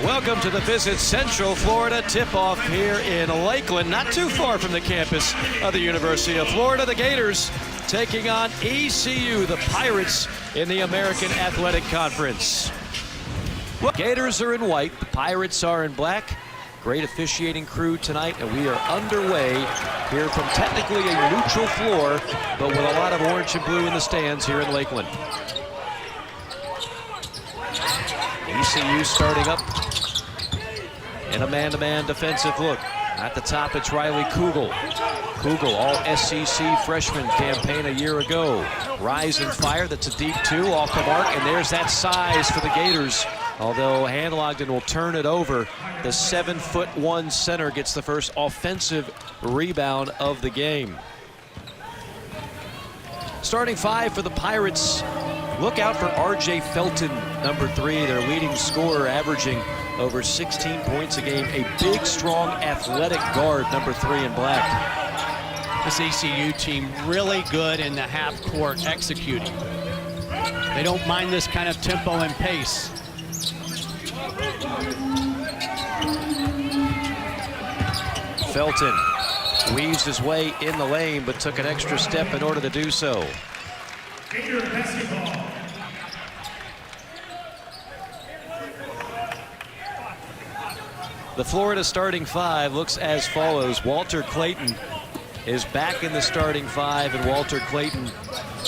Welcome to the Visit Central Florida tip-off here in Lakeland, not too far from the campus of the University of Florida. The Gators taking on ECU, the Pirates in the American Athletic Conference. Well, Gators are in white, the Pirates are in black. Great officiating crew tonight, and we are underway here from technically a neutral floor, but with a lot of orange and blue in the stands here in Lakeland. ECU starting up in a man-to-man defensive look. At the top, it's Riley Kugel. Kugel, all SEC freshman campaign a year ago. Rise and fire, that's a deep two off the mark, and there's that size for the Gators. Although Handlogden will turn it over, the 7'1" center gets the first offensive rebound of the game. Starting five for the Pirates. Look out for R.J. Felton, number 3, their leading scorer, averaging over 16 points a game. A big, strong, athletic guard, number 3 in black. This ECU team really good in the half court executing. They don't mind this kind of tempo and pace. Felton weaves his way in the lane, but took an extra step in order to do so. The Florida starting five looks as follows. Walter Clayton is back in the starting five, and Walter Clayton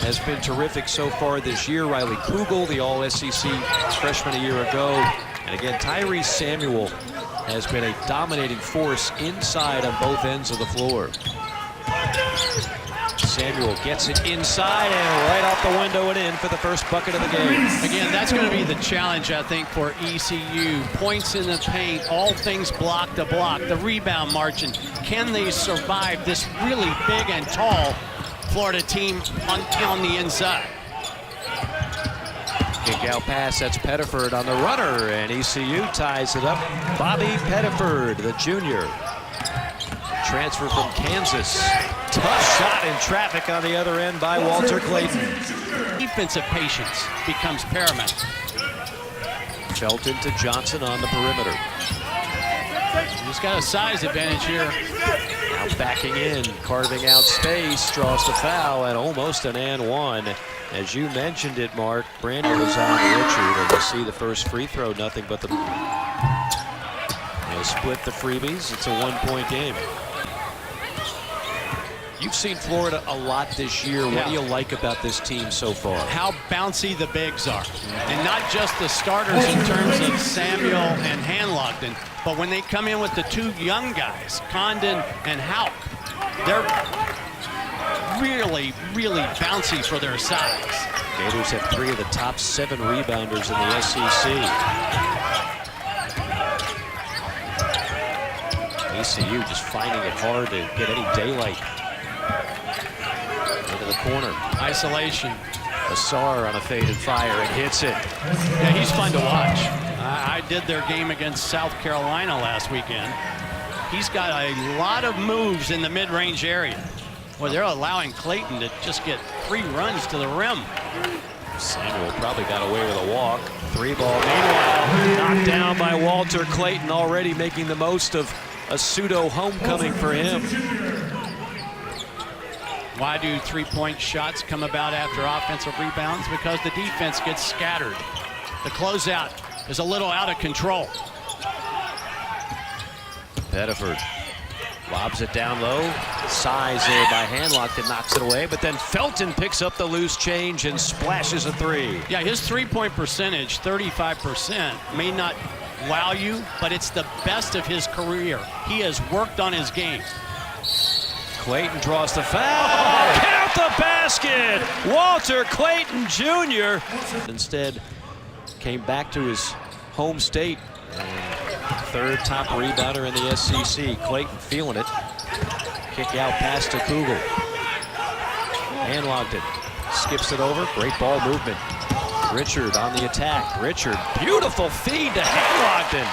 has been terrific so far this year. Riley Kugel, the all-SEC freshman a year ago. And again, Tyrese Samuel has been a dominating force inside on both ends of the floor. Samuel gets it inside and right out the window and in for the first bucket of the game. Again, that's going to be the challenge, I think, for ECU. Points in the paint, all things block to block, the rebound margin. Can they survive this really big and tall Florida team on the inside? Kick out pass, that's Pettiford on the runner, and ECU ties it up. Bobby Pettiford, the junior. Transfer from Kansas. Tough shot in traffic on the other end by Walter Clayton. Defensive patience becomes paramount. Felton to Johnson on the perimeter. He's got a size advantage here. Now backing in, carving out space, draws the foul, and almost an and one. As you mentioned it, Mark, Brandon was on Richard, and we'll see the first free throw, nothing but the... They'll split the freebies. It's a one-point game. You've seen Florida a lot this year. What do you like about this team so far? How bouncy the bigs are. And not just the starters in terms of Samuel and Handlogden, but when they come in with the two young guys, Condon and Houck, they're really, really bouncy for their size. Gators have 3 of the top 7 rebounders in the SEC. ECU just finding it hard to get any daylight. Into the corner. Isolation. Assar on a fade and fire and hits it. Yeah, he's fun to watch. I did their game against South Carolina last weekend. He's got a lot of moves in the mid-range area. Well, they're allowing Clayton to just get 3 runs to the rim. Samuel probably got away with a walk. 3 ball. Meanwhile, knocked down by Walter Clayton, already making the most of a pseudo homecoming for him. Why do 3-point shots come about after offensive rebounds? Because the defense gets scattered. The closeout is a little out of control. Pettiford lobs it down low. Size there by Handlogden knocks it away, but then Felton picks up the loose change and splashes a 3. Yeah, his 3-point percentage, 35%, may not wow you, but it's the best of his career. He has worked on his game. Clayton draws the foul. Count the basket! Walter Clayton Jr. instead came back to his home state. Third top rebounder in the SEC. Clayton feeling it. Kick out pass to Kugel. Handlogden skips it over. Great ball movement. Richard on the attack. Richard, beautiful feed to Handlogden.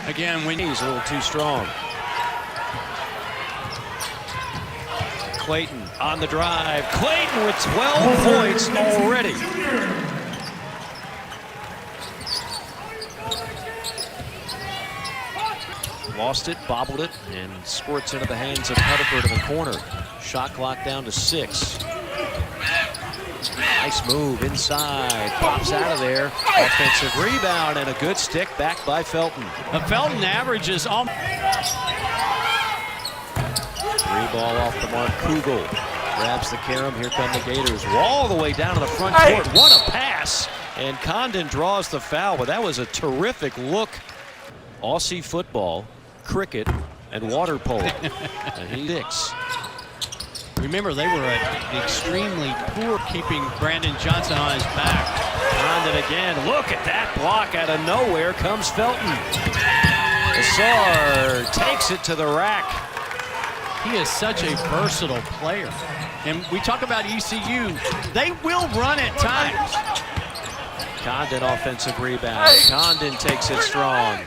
Again, when he's a little too strong. Clayton on the drive. Clayton with 12 points already. lost it, bobbled it, and squirts into the hands of Pettiford in the corner. Shot clock down to 6. Nice move inside, pops out of there. Offensive rebound and a good stick back by Felton. Felton averages on. 3 ball off the mark. Kugel grabs the carom. Here come the Gators. All the way down to the front court. What a pass! And Condon draws the foul, but that was a terrific look. Aussie football, cricket, and water polo. And he 6. Remember, they were extremely poor keeping Brandon Johnson on his back. Condon again. Look at that block out of nowhere comes Felton. Ausar takes it to the rack. He is such a versatile player. And we talk about ECU, they will run at times. Condon offensive rebound. Condon takes it strong.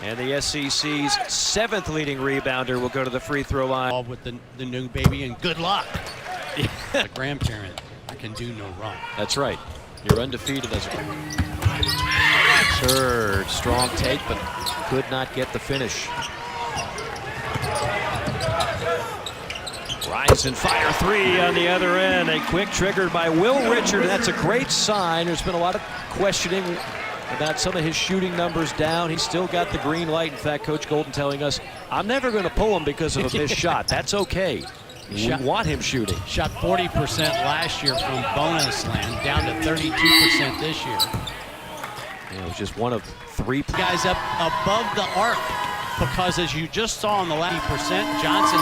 And the SEC's 7th leading rebounder will go to the free throw line. With the new baby, and good luck. The grandparent, I can do no wrong. That's right. You're undefeated as a third. Strong take, but could not get the finish. Rise and fire 3 on the other end. A quick triggered by Will Richard. That's a great sign. There's been a lot of questioning about some of his shooting numbers down. He's still got the green light. In fact, Coach Golden telling us, I'm never going to pull him because of a missed shot. That's okay. We want him shooting. Shot 40% last year from bonus land, down to 32% this year. It was just one of 3 guys up above the arc, because as you just saw in the last percent, Johnson's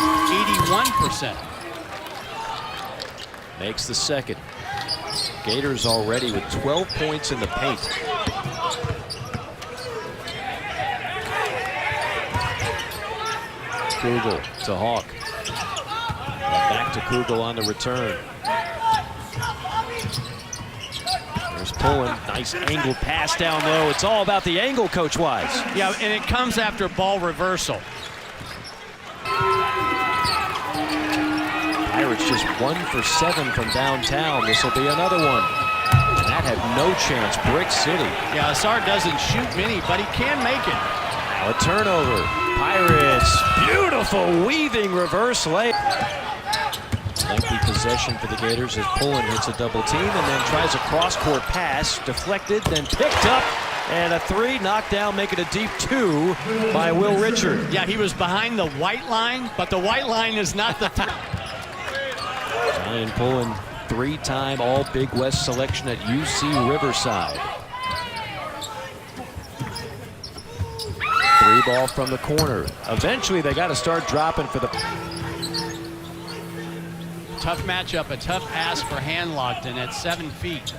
81%. Makes the second. Gators already with 12 points in the paint. Kugel to Hawk. Back to Kugel on the return. There's Pullen. Nice angled pass down low. It's all about the angle, Coach Wise. Yeah, and it comes after ball reversal. Pirates just 1 for 7 from downtown. This will be another one. And that had no chance. Brick City. Yeah, Ausar doesn't shoot many, but he can make it. Now a turnover. Pirates. Beautiful weaving reverse lay. Lengthy possession for the Gators as Pullen hits a double team and then tries a cross-court pass. Deflected, then picked up. And a 3 knocked down, make it a deep 2 by Will Richard. Yeah, he was behind the white line, but the white line is not the Ryan Pullen, 3-time All-Big West selection at UC Riverside. 3 ball from the corner. Eventually, they got to start dropping for the... Tough matchup, a tough ask for Hanlogden at 7 feet.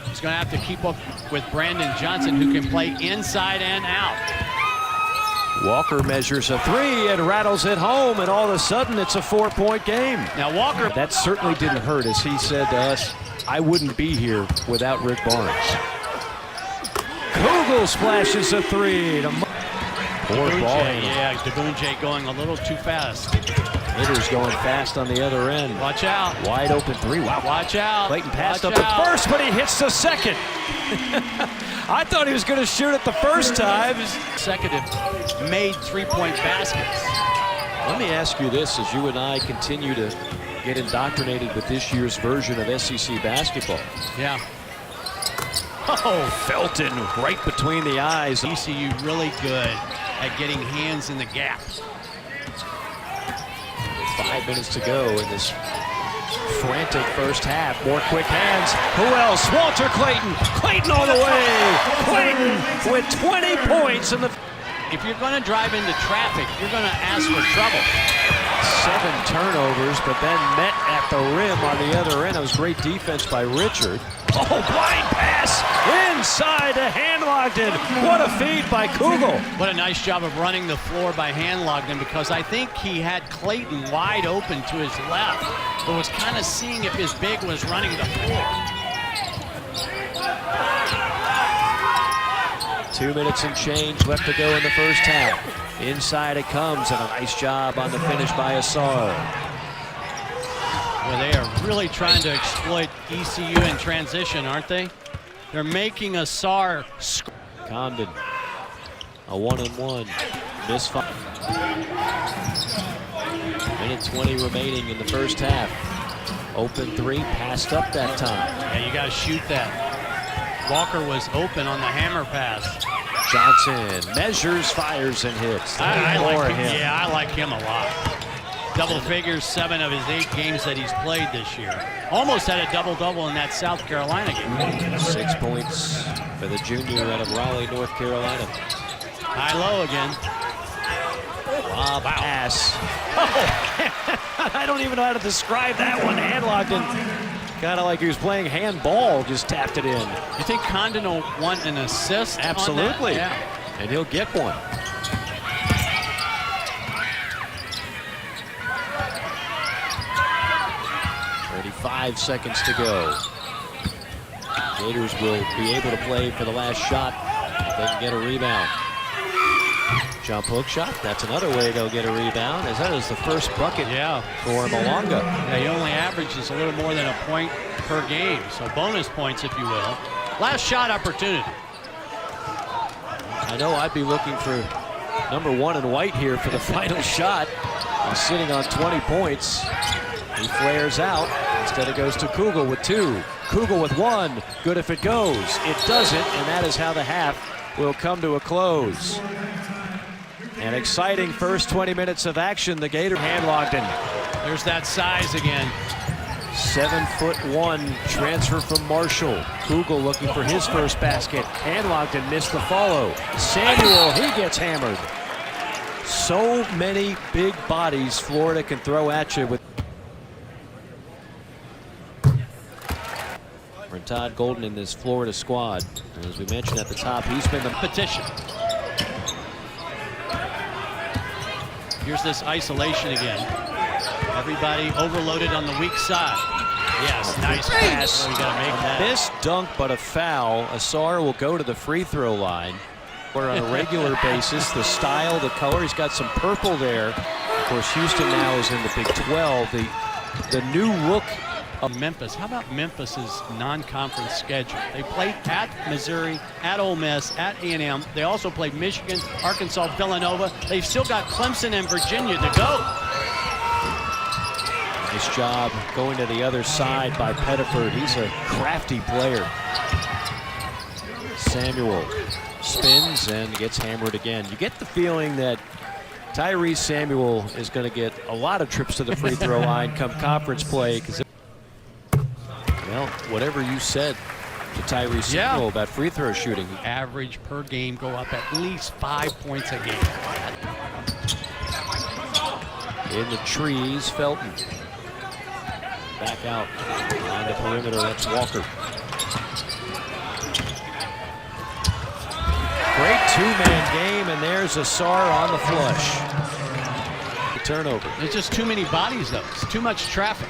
He's going to have to keep up with Brandon Johnson, who can play inside and out. Walker measures a 3 and rattles it home, and all of a sudden it's a 4-point game. Now Walker... That certainly didn't hurt, as he said to us, I wouldn't be here without Rick Barnes. Kugel splashes a 3. Poor ball. Yeah, Devonjay going a little too fast. Hitters going fast on the other end. Watch out. Wide open 3. Wow. Watch out. Clayton passed up at first, but he hits the second. I thought he was going to shoot it the first time. Consecutive made 3-point baskets. Let me ask you this, as you and I continue to get indoctrinated with this year's version of SEC basketball. Yeah. Oh, Felton right between the eyes. ECU really good at getting hands in the gap. 5 minutes to go in this frantic first half. More quick hands. Who else? Walter Clayton. Clayton all the way. Clayton with 20 points in the... If you're going to drive into traffic, you're going to ask for trouble. 7 turnovers, but then met at the rim on the other end. It was great defense by Richard. Oh, blind pass inside to Hanlogden. What a feed by Kugel. What a nice job of running the floor by Hanlogden, because I think he had Clayton wide open to his left, but was kind of seeing if his big was running the floor. 2 minutes and change left to go in the first half. Inside it comes, and a nice job on the finish by Ausar. Well, they are really trying to exploit ECU in transition, aren't they? They're making Ausar. Condon, a 1-and-1. Misfire. Minute 20 remaining in the first half. Open three, passed up that time. Yeah, you got to shoot that. Walker was open on the hammer pass. Johnson measures, fires, and hits. I like him. Yeah, I like him a lot. Double figures, 7 of his 8 games that he's played this year. Almost had a double-double in that South Carolina game. 6 points for the junior out of Raleigh, North Carolina. High-low again. Lob pass. Oh, I don't even know how to describe that one. Handlockton, kind of like he was playing handball, just tapped it in. You think Condon will want an assist? Absolutely. On that? Yeah. And he'll get one. Five seconds to go. Gators will be able to play for the last shot if they can get a rebound. Jump hook shot. That's another way they'll get a rebound, as that is the first bucket for Malonga. Yeah, he only averages a little more than a point per game, so bonus points, if you will. Last shot opportunity. I know I'd be looking for number 1 in white here for the final shot. He's sitting on 20 points. He flares out. Instead it goes to Kugel with 2. Kugel with 1. Good if it goes. It doesn't, and that is how the half will come to a close. An exciting first 20 minutes of action. The Gator Handlockton. There's that size again. 7'1" transfer from Marshall. Kugel looking for his first basket. Handlockton missed the follow. Samuel, he gets hammered. So many big bodies Florida can throw at you with. Todd Golden in this Florida squad. And as we mentioned at the top, he's been the petition. Here's this isolation again. Everybody overloaded on the weak side. Yes, nice pass. Oh, you gotta make that. Missed dunk, but a foul. Asar will go to the free throw line. Or on a regular basis, the style, the color, he's got some purple there. Of course, Houston now is in the Big 12. The new look of Memphis. How about Memphis's non-conference schedule? They played at Missouri, at Ole Miss, at A&M. They also played Michigan, Arkansas, Villanova. They've still got Clemson and Virginia to go. Nice job going to the other side by Pettiford. He's a crafty player. Samuel spins and gets hammered again. You get the feeling that Tyrese Samuel is going to get a lot of trips to the free throw line come conference play, because well, whatever you said to Tyrese Samuel about free throw shooting. Average per game go up at least 5 points a game. In the trees, Felton. Back out on the perimeter, that's Walker. Great two-man game, and there's Asar on the flush. The turnover. There's just too many bodies, though. It's too much traffic.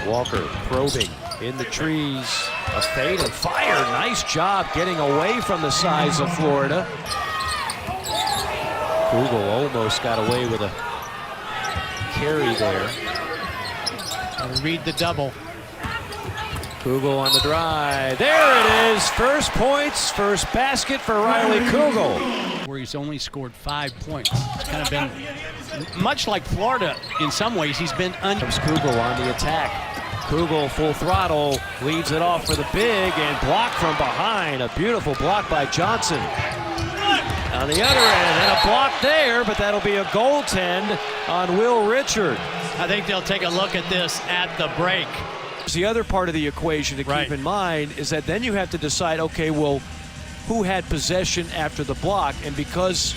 Walker probing in the trees. A fade and fire. Nice job getting away from the size of Florida. Kugel almost got away with a carry there. Read the double. Kugel on the drive. There it is. First points, first basket for Riley Kugel. Where he's only scored 5 points. It's kind of been much like Florida in some ways. He's been Comes Kugel on the attack. Kugel full throttle, leads it off for the big and blocked from behind. A beautiful block by Johnson. On the other end, and a block there, but that'll be a goaltend on Will Richard. I think they'll take a look at this at the break. The other part of the equation to keep in mind is that then you have to decide, okay, well, who had possession after the block? And because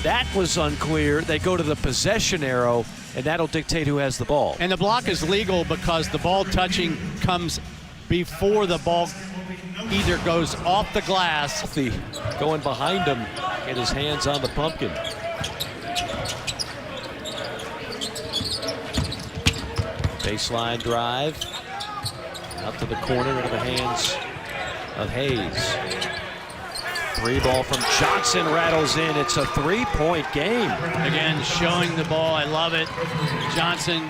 that was unclear, they go to the possession arrow, and that'll dictate who has the ball. And the block is legal because the ball touching comes before the ball either goes off the glass. Going behind him, get his hands on the pumpkin. Baseline drive. Out to the corner into the hands of Hayes. Three ball from Johnson rattles in. It's a three-point game. Again, showing the ball. I love it. Johnson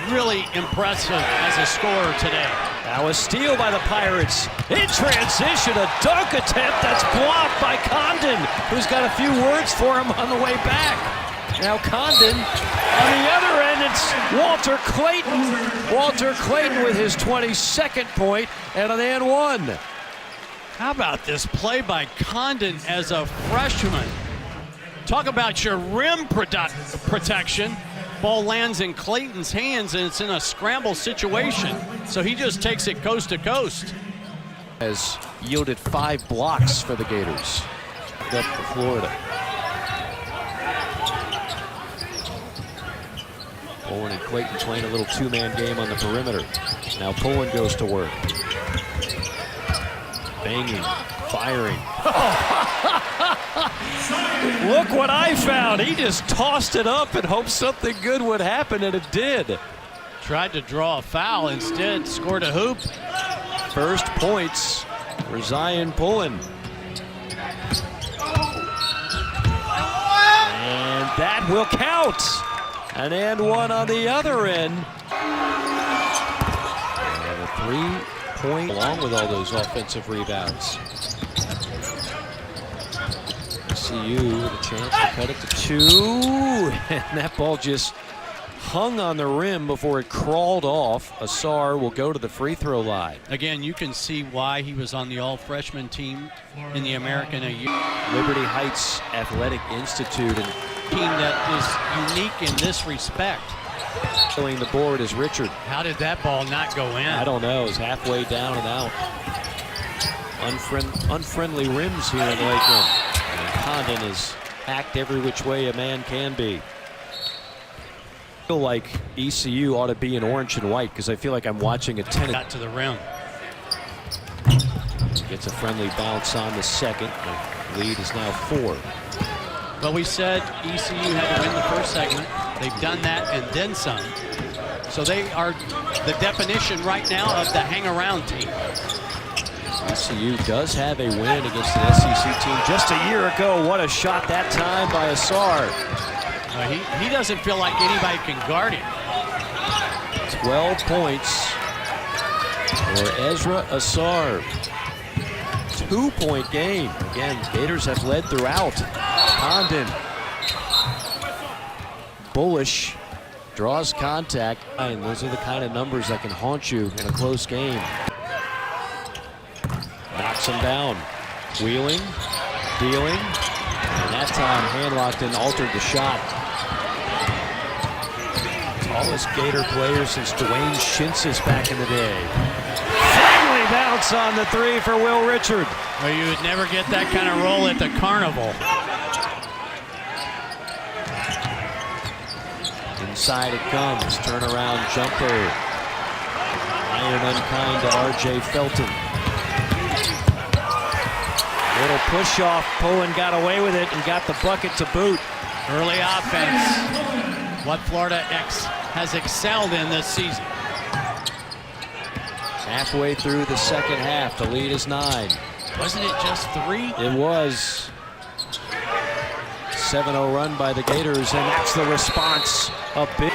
really impressive as a scorer today. Now a steal by the Pirates. In transition, a dunk attempt that's blocked by Condon, who's got a few words for him on the way back. Now Condon on the other end, it's Walter Clayton. Walter Clayton with his 22nd point and an and one. How about this play by Condon as a freshman? Talk about your rim protection. Ball lands in Clayton's hands, and it's in a scramble situation. So he just takes it coast to coast. Has yielded 5 blocks for the Gators. Up for Florida. Pullen and Clayton playing a little two-man game on the perimeter. Now Pullen goes to work. Banging, firing. Look what I found. He just tossed it up and hoped something good would happen, and it did. Tried to draw a foul, instead scored a hoop. First points for Zion Pullen. And that will count. An and one on the other end. And a 3-point along with all those offensive rebounds. ECU with a chance to cut it to 2. And that ball just hung on the rim before it crawled off. Ausar will go to the free throw line. Again, you can see why he was on the all-freshman team in the American AU. Liberty Heights Athletic Institute, and Team that is unique in this respect. filling the board is Richard. How did that ball not go in? I don't know. It's halfway down and out. Unfriendly rims here in Lakeland. And Condon is hacked every which way a man can be. I feel like ECU ought to be in orange and white because I feel like I'm watching a tennis. Got to the rim. Gets a friendly bounce on the second. The lead is now 4. But we said ECU had to win the first segment. They've done that and then some. So they are the definition right now of the hang-around team. ECU does have a win against the SEC team just a year ago. What a shot that time by Ausar. He doesn't feel like anybody can guard him. 12 points for Ezra Ausar. 2-point game. Again, Gators have led throughout. Condon. Bullish draws contact. And those are the kind of numbers that can haunt you in a close game. Knocks him down. Wheeling, dealing, and that time hand-locked and altered the shot. Tallest Gator player since Dwayne Shinsis back in the day. Friendly bounce on the 3 for Will Richard. Well, you would never get that kind of roll at the carnival. Inside it comes, turnaround jumper. Iron unkind to R.J. Felton. Little push off, Pullen got away with it and got the bucket to boot. Early offense. What Florida has excelled in this season. Halfway through the second half, the lead is 9. Wasn't it just 3? It was. 7-0 run by the Gators, and that's the response. A big.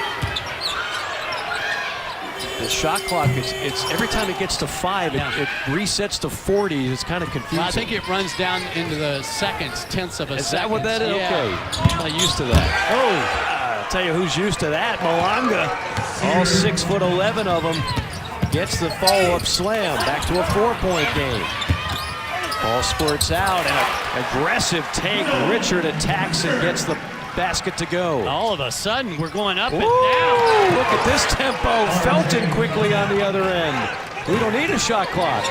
The shot clock, it's every time it gets to 5, it resets to 40. It's kind of confusing. Well, I think it runs down into the seconds, tenths of a second. Is that what that is? Yeah. Okay. I'm not used to that. Oh, I'll tell you who's used to that. Malanga. All 6'11" of them. Gets the follow-up slam. Back to a 4-point game. Ball squirts out, and an aggressive take. Richard attacks and gets the basket to go. All of a sudden, we're going up Ooh, and down. look at this tempo. Felton quickly on the other end. We don't need a shot clock.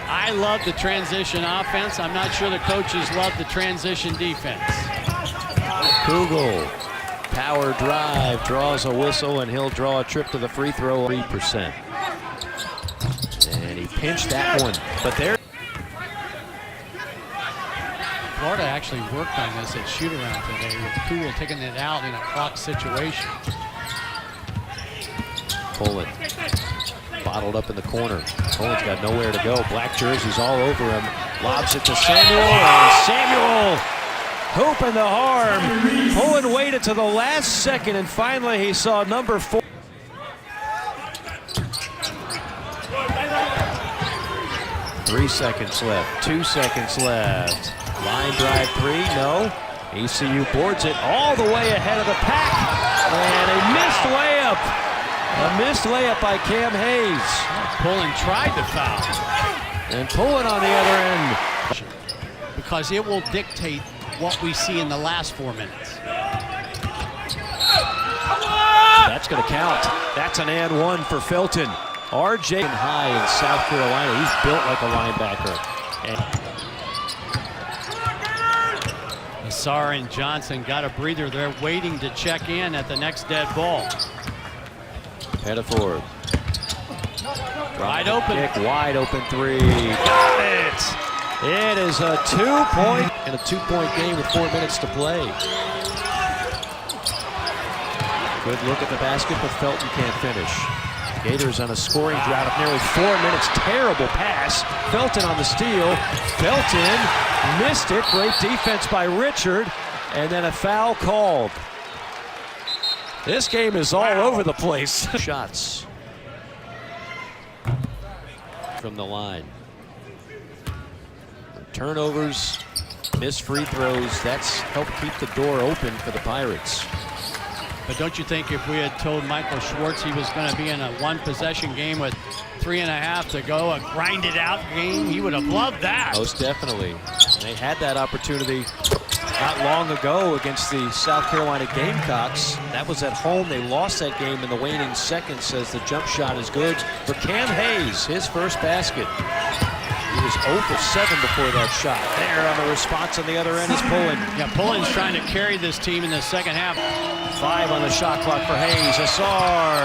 I love the transition offense. I'm not sure the coaches love the transition defense. Kugel, power drive, draws a whistle, and he'll draw a trip to the free throw. 3%. And he pinched that one. But there. Florida actually worked on this at shoot-around today with Kugel taking it out in a clock situation. Pullen bottled up in the corner. Pullen's got nowhere to go. Black jerseys all over him. Lobs it to Samuel, and Samuel Hooping the harm. Pullen waited to the last second, and finally he saw number 4. Three seconds left, 2 seconds left. Line drive three, no. ECU boards it all the way ahead of the pack. And a missed layup. A missed layup by Cam Hayes. Pullen tried to foul. And Pullen on the other end. Because it will dictate what we see in the last 4 minutes. That's going to count. That's an and one for Felton. RJ high in South Carolina. He's built like a linebacker. Ausar and Johnson got a breather. They're waiting to check in at the next dead ball. Pettiford. Wide open. Kick, wide open three. Got it! It is a 2-point and a 2-point game with 4 minutes to play. Good look at the basket, but Felton can't finish. Gators on a scoring drought of nearly 4 minutes. Terrible pass. Felton on the steal. Felton missed it. Great defense by Richard. And then a foul called. This game is all over the place. Shots from the line. Turnovers, missed free throws. That's helped keep the door open for the Pirates. But don't you think if we had told Michael Schwartz he was going to be in a one-possession game with 3.5 to go, a grinded-out game, he would have loved that. Most definitely. They had that opportunity not long ago against the South Carolina Gamecocks. That was at home. They lost that game in the waning seconds as the jump shot is good for Cam Hayes, his first basket. He was 0 for 7 before that shot. There on the response on the other end is Pullen. Yeah, Pullen's trying to carry this team in the second half. 5 on the shot clock for Hayes. Ausar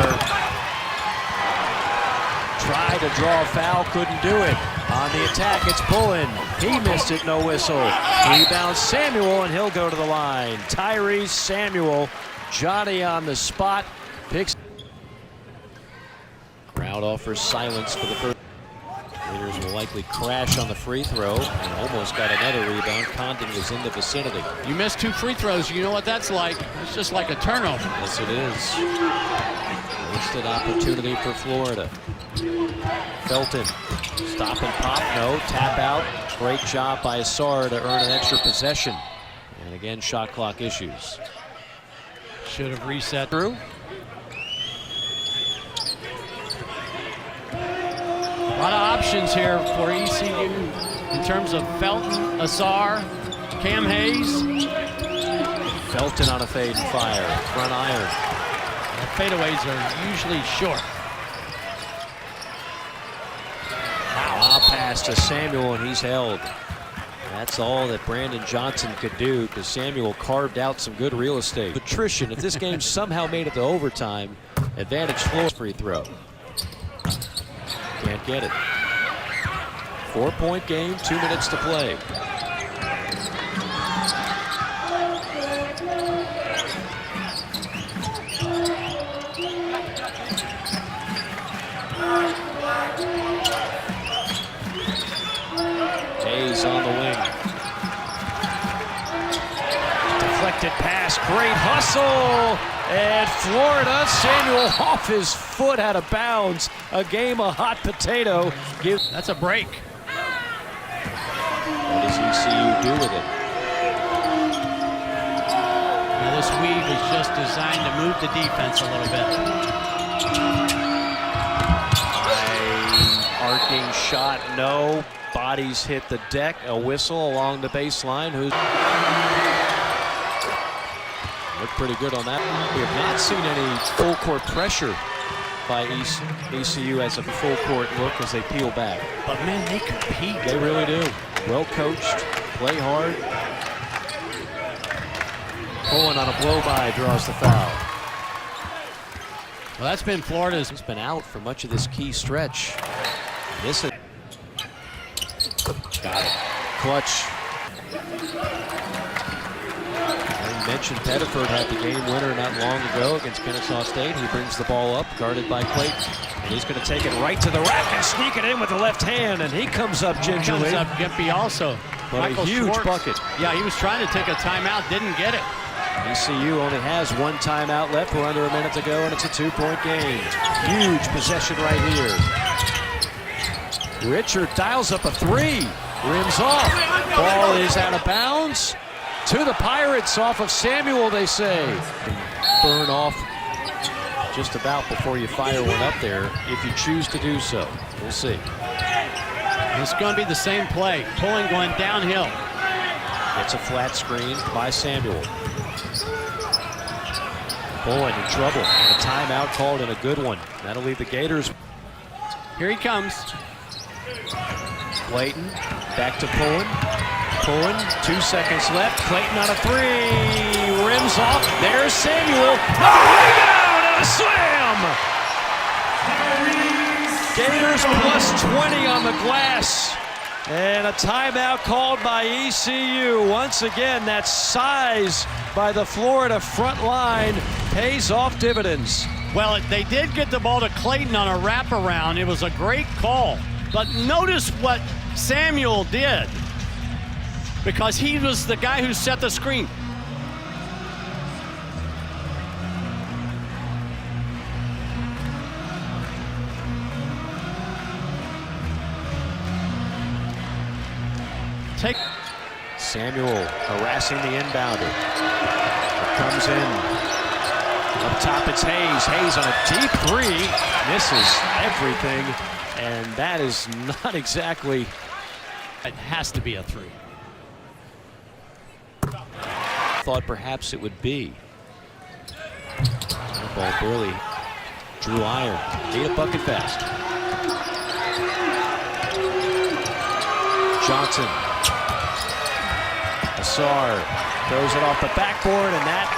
tried to draw a foul, couldn't do it. On the attack, it's Pullen. He missed it, no whistle. Rebounds Samuel, and he'll go to the line. Tyrese Samuel, Johnny on the spot, picks. Crowd offers silence for the first. Gators will likely crash on the free throw and almost got another rebound. Condon was in the vicinity. You miss 2 free throws, you know what that's like. It's just like a turnover. Yes, it is. Wasted opportunity for Florida. Felton, stop and pop, no, tap out. Great job by Ausar to earn an extra possession. And again, shot clock issues. Should have reset Through. A lot of options here for ECU in terms of Felton, Ausar, Cam Hayes. Felton on a fade and fire, front iron. The fadeaways are usually short. Wow, pass to Samuel, and he's held. That's all that Brandon Johnson could do because Samuel carved out some good real estate. Patrician, if this game somehow made it to overtime, advantage Florida free throw. Can't get it. 4-point game, 2 minutes to play. Hayes on the wing. Deflected pass, great hustle. And Florida, Samuel off his foot out of bounds. A game of hot potato. That's a break. What does ECU do with it? Now this weave is just designed to move the defense a little bit. High arcing shot, no. Bodies hit the deck. A whistle along the baseline. Looked pretty good on that. We have not seen any full court pressure by ECU as a full court look as they peel back. But man, they compete. They really do. Well coached, play hard. Pullen on a blow by draws the foul. Well, that's been Florida's. He's been out for much of this key stretch. This is got it. Clutch. I mentioned Pettiford had the game winner not long ago against Kennesaw State. He brings the ball up, guarded by Clayton. And he's going to take it right to the rack and sneak it in with the left hand, and he comes up gingerly. Comes up Gimpy also. but Michael a huge Schwartz. bucket. Yeah, he was trying to take a timeout, didn't get it. ECU only has one timeout left. We're under a minute to go, and it's a 2-point game. Huge possession right here. Richard dials up a three. Rims off. Ball is out of bounds. To the Pirates off of Samuel, they say. Burn off just about before you fire one up there, if you choose to do so. We'll see. It's going to be the same play. Pulling going downhill. It's a flat screen by Samuel. Pulling in trouble, and a timeout called, and a good one. That'll leave the Gators. Here he comes. Clayton back to Pullen. Pullen, 2 seconds left. Clayton on a three. Rims off. There's Samuel. Another rebound and a slam! Gators plus 20 on the glass. And a timeout called by ECU. Once again, that size by the Florida front line pays off dividends. Well, they did get the ball to Clayton on a wraparound. It was a great call. But notice what Samuel did, because he was the guy who set the screen. Samuel harassing the inbounder. It comes in. Up top, it's Hayes. Hayes on a deep three. Misses everything. And that is not exactly... It has to be a three. Thought perhaps it would be. That ball barely drew iron. Need a bucket fast. Johnson. Assar throws it off the backboard, and that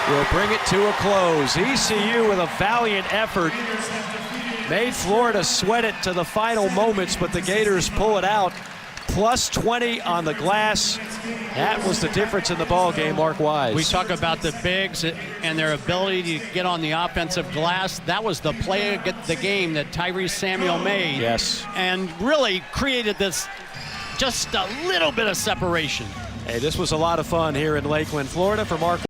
will bring it to a close. ECU with a valiant effort made Florida sweat it to the final moments, but the Gators pull it out. Plus 20 on the glass. That was the difference in the ball game, Mark Wise. We talk about the bigs and their ability to get on the offensive glass. That was the play of the game that Tyrese Samuel made. Yes. And really created this just a little bit of separation. Hey, this was a lot of fun here in Lakeland, Florida. For Mark